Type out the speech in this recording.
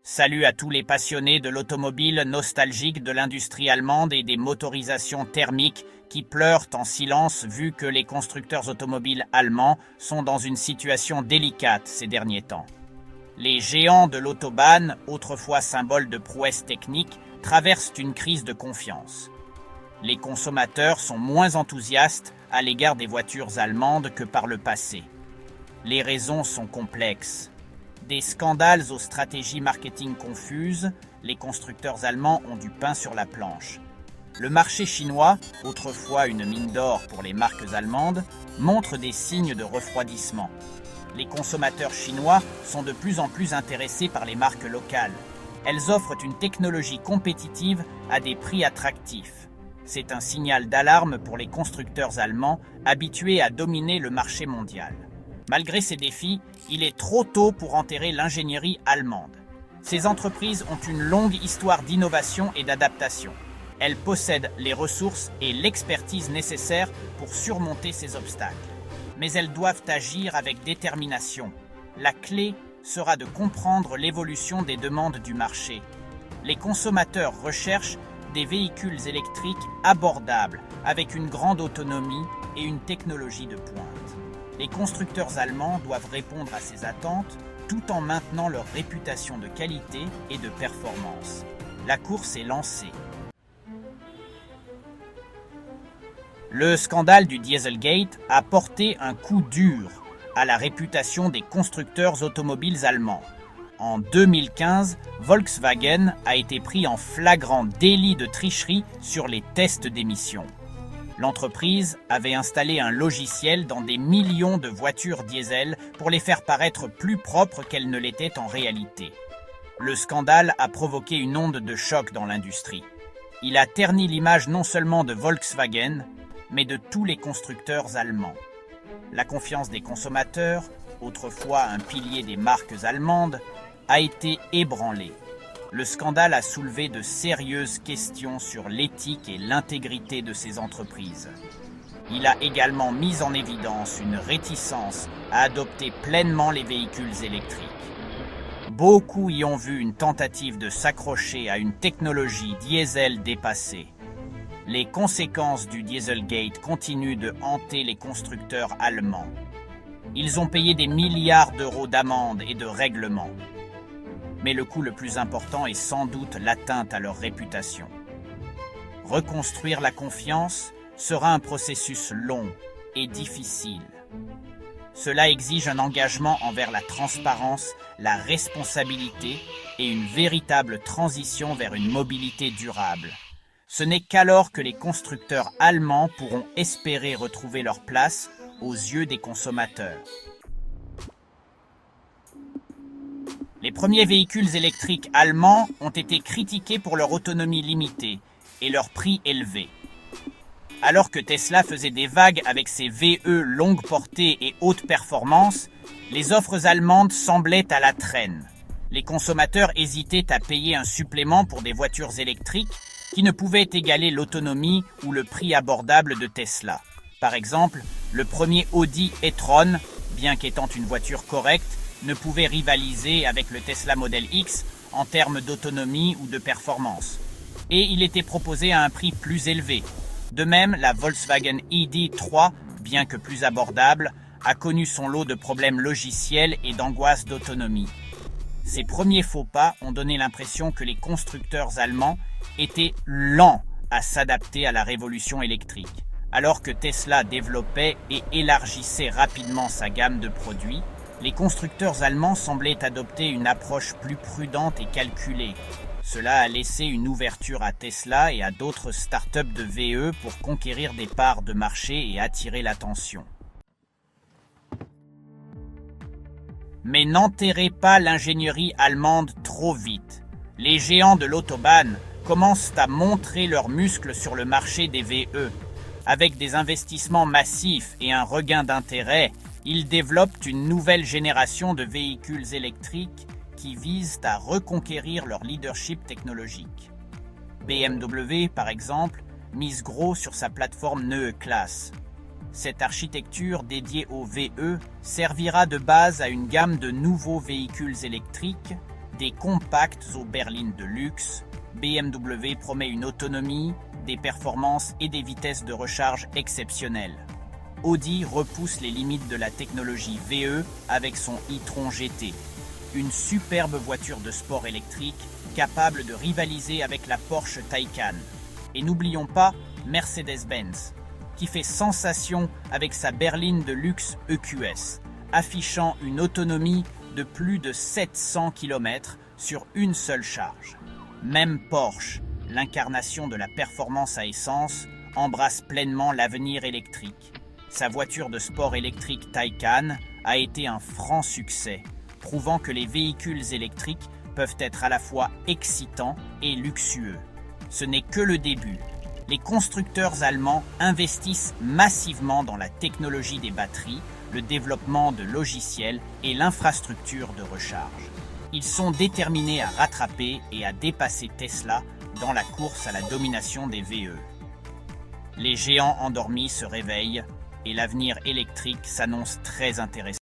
Salut à tous les passionnés de l'automobile nostalgique de l'industrie allemande et des motorisations thermiques qui pleurent en silence vu que les constructeurs automobiles allemands sont dans une situation délicate ces derniers temps. Les géants de l'autobahn, autrefois symbole de prouesse technique, traversent une crise de confiance. Les consommateurs sont moins enthousiastes à l'égard des voitures allemandes que par le passé. Les raisons sont complexes. Des scandales aux stratégies marketing confuses, les constructeurs allemands ont du pain sur la planche. Le marché chinois, autrefois une mine d'or pour les marques allemandes, montre des signes de refroidissement. Les consommateurs chinois sont de plus en plus intéressés par les marques locales. Elles offrent une technologie compétitive à des prix attractifs. C'est un signal d'alarme pour les constructeurs allemands habitués à dominer le marché mondial. Malgré ces défis, il est trop tôt pour enterrer l'ingénierie allemande. Ces entreprises ont une longue histoire d'innovation et d'adaptation. Elles possèdent les ressources et l'expertise nécessaires pour surmonter ces obstacles. Mais elles doivent agir avec détermination. La clé sera de comprendre l'évolution des demandes du marché. Les consommateurs recherchent des véhicules électriques abordables, avec une grande autonomie et une technologie de pointe. Les constructeurs allemands doivent répondre à ces attentes tout en maintenant leur réputation de qualité et de performance. La course est lancée. Le scandale du Dieselgate a porté un coup dur à la réputation des constructeurs automobiles allemands. En 2015, Volkswagen a été pris en flagrant délit de tricherie sur les tests d'émissions. L'entreprise avait installé un logiciel dans des millions de voitures diesel pour les faire paraître plus propres qu'elles ne l'étaient en réalité. Le scandale a provoqué une onde de choc dans l'industrie. Il a terni l'image non seulement de Volkswagen, mais de tous les constructeurs allemands. La confiance des consommateurs, autrefois un pilier des marques allemandes, a été ébranlée. Le scandale a soulevé de sérieuses questions sur l'éthique et l'intégrité de ces entreprises. Il a également mis en évidence une réticence à adopter pleinement les véhicules électriques. Beaucoup y ont vu une tentative de s'accrocher à une technologie diesel dépassée. Les conséquences du Dieselgate continuent de hanter les constructeurs allemands. Ils ont payé des milliards d'euros d'amendes et de règlements. Mais le coût le plus important est sans doute l'atteinte à leur réputation. Reconstruire la confiance sera un processus long et difficile. Cela exige un engagement envers la transparence, la responsabilité et une véritable transition vers une mobilité durable. Ce n'est qu'alors que les constructeurs allemands pourront espérer retrouver leur place aux yeux des consommateurs. Les premiers véhicules électriques allemands ont été critiqués pour leur autonomie limitée et leur prix élevé. Alors que Tesla faisait des vagues avec ses VE longue portée et haute performance, les offres allemandes semblaient à la traîne. Les consommateurs hésitaient à payer un supplément pour des voitures électriques qui ne pouvaient égaler l'autonomie ou le prix abordable de Tesla. Par exemple, le premier Audi e-tron, bien qu'étant une voiture correcte, ne pouvait rivaliser avec le Tesla Model X en termes d'autonomie ou de performance. Et il était proposé à un prix plus élevé. De même, la Volkswagen ID.3, bien que plus abordable, a connu son lot de problèmes logiciels et d'angoisse d'autonomie. Ces premiers faux pas ont donné l'impression que les constructeurs allemands étaient lents à s'adapter à la révolution électrique. Alors que Tesla développait et élargissait rapidement sa gamme de produits, les constructeurs allemands semblaient adopter une approche plus prudente et calculée. Cela a laissé une ouverture à Tesla et à d'autres startups de VE pour conquérir des parts de marché et attirer l'attention. Mais n'enterrez pas l'ingénierie allemande trop vite. Les géants de l'autobahn commencent à montrer leurs muscles sur le marché des VE. Avec des investissements massifs et un regain d'intérêt, ils développent une nouvelle génération de véhicules électriques qui visent à reconquérir leur leadership technologique. BMW, par exemple, mise gros sur sa plateforme Neue Klasse. Cette architecture dédiée aux VE servira de base à une gamme de nouveaux véhicules électriques Des compacts aux berlines de luxe, BMW promet une autonomie, des performances et des vitesses de recharge exceptionnelles. Audi repousse les limites de la technologie VE avec son e-tron GT, une superbe voiture de sport électrique capable de rivaliser avec la Porsche Taycan. Et n'oublions pas Mercedes-Benz, qui fait sensation avec sa berline de luxe EQS, affichant une autonomie de plus de 700 km sur une seule charge. Même Porsche, l'incarnation de la performance à essence, embrasse pleinement l'avenir électrique. Sa voiture de sport électrique Taycan a été un franc succès, prouvant que les véhicules électriques peuvent être à la fois excitants et luxueux. Ce n'est que le début. Les constructeurs allemands investissent massivement dans la technologie des batteries, le développement de logiciels et l'infrastructure de recharge. Ils sont déterminés à rattraper et à dépasser Tesla dans la course à la domination des VE. Les géants endormis se réveillent et l'avenir électrique s'annonce très intéressant.